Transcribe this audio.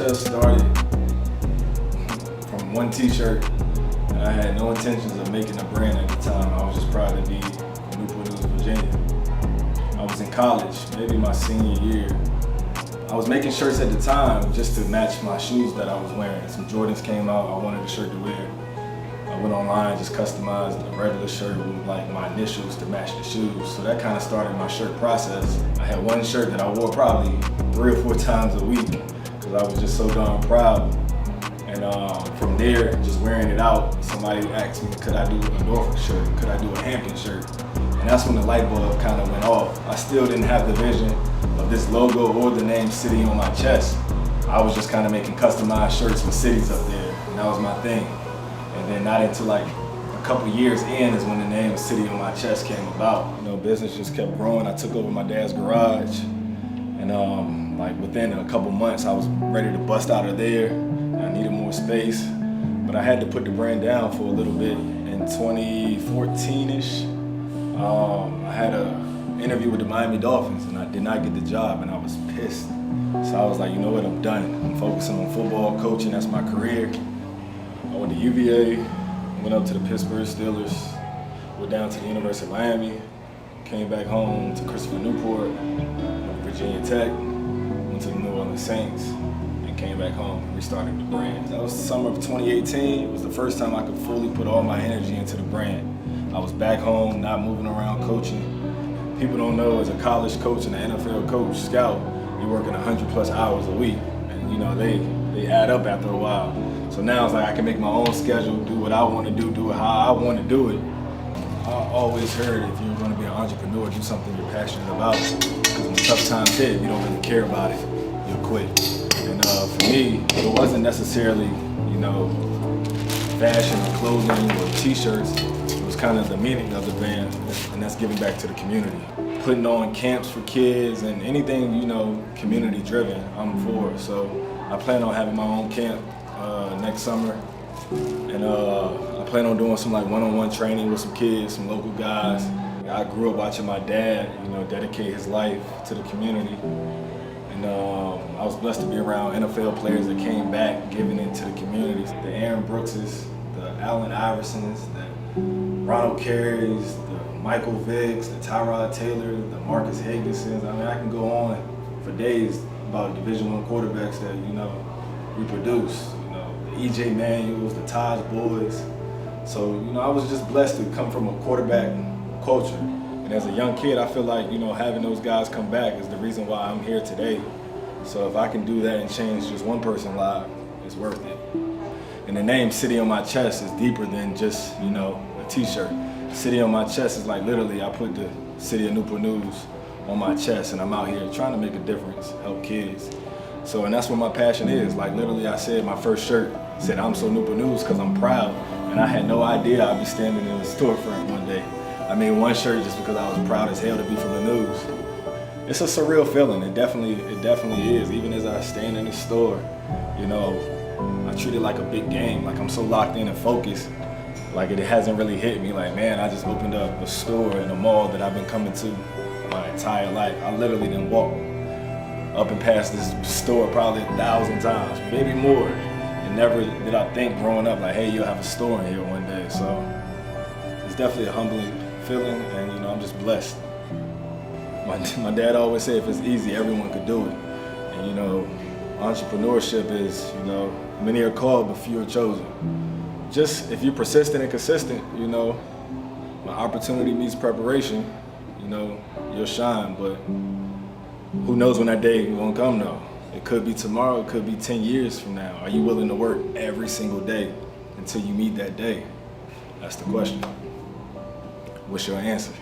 Chest started from one t-shirt. I had no intentions of making a brand at the time. I was just proud to be from Newport News, Virginia. I was in college, maybe my senior year. I was making shirts at the time just to match my shoes that I was wearing. Some Jordans came out, I wanted a shirt to wear. I went online, just customized a regular shirt with like my initials to match the shoes. So that kind of started my shirt process. I had one shirt that I wore probably 3 or 4 times a week because I was just so darn proud. And from there, just wearing it out, somebody asked me, could I do a Norfolk shirt? Could I do a Hampton shirt? And that's when the light bulb kind of went off. I still didn't have the vision of this logo or the name City on my chest. I was just kind of making customized shirts with cities up there, and that was my thing. And then not until like a couple years in is when the name City on my chest came about. You know, business just kept growing. I took over my dad's garage, and like within a couple months, I was ready to bust out of there. I needed more space, but I had to put the brand down for a little bit. In 2014-ish, I had an interview with the Miami Dolphins, and I did not get the job, and I was pissed. So I was like, you know what, I'm done. I'm focusing on football, coaching, that's my career. I went to UVA, went up to the Pittsburgh Steelers, went down to the University of Miami, came back home to Christopher Newport, Virginia Tech, went to the New Orleans Saints, and came back home and restarted the brand. That was the summer of 2018. It was the first time I could fully put all my energy into the brand. I was back home, not moving around coaching. People don't know, as a college coach and an NFL coach, scout, you're working 100+ hours a week. And you know, they add up after a while. So now it's like I can make my own schedule, do what I want to do it how I want to do it. I always heard if you're going to be an entrepreneur, do something you're passionate about. Because when tough times hit, you don't really care about it, you'll quit. And for me, it wasn't necessarily, you know, fashion or clothing or t-shirts. It was kind of the meaning of the brand, and that's giving back to the community. Putting on camps for kids and anything, you know, community driven, I'm for. So I plan on having my own camp next summer, and I plan on doing some like one-on-one training with some kids, some local guys. I grew up watching my dad, you know, dedicate his life to the community, and I was blessed to be around NFL players that came back, giving it to the communities. The Aaron Brookses, the Allen Iversons, the Ronald Carey's, the Michael Vicks, the Tyrod Taylor, the Marcus Higginsons. I mean, I can go on for days about Division I quarterbacks that, you know, we produce. E.J. Manuels, the Taj Boys. So, you know, I was just blessed to come from a quarterback culture. And as a young kid, I feel like, you know, having those guys come back is the reason why I'm here today. So if I can do that and change just one person's life, it's worth it. And the name City on my chest is deeper than just, you know, a t-shirt. City on my chest is like literally I put the city of Newport News on my chest, and I'm out here trying to make a difference, help kids. So, and that's what my passion is. Like literally I said my first shirt said I'm so Newport News because I'm proud, and I had no idea I'd be standing in the storefront one day. I made one shirt just because I was proud as hell to be from the news. It's a surreal feeling, it definitely is. Even as I stand in the store, you know, I treat it like a big game. Like I'm so locked in and focused, like it hasn't really hit me. Like, man, I just opened up a store in a mall that I've been coming to my entire life. I literally didn't walk up and past this store probably 1,000 times, maybe more. And never did I think growing up like, hey, you'll have a store in here one day. So it's definitely a humbling feeling, and you know, I'm just blessed. My dad always said if it's easy, everyone could do it. And you know, entrepreneurship is, you know, many are called, but few are chosen. Just if you're persistent and consistent, you know, when opportunity meets preparation, you know, you'll shine. But who knows when that day won't come though? It could be tomorrow, it could be 10 years from now. Are you willing to work every single day until you meet that day? That's the question. What's your answer?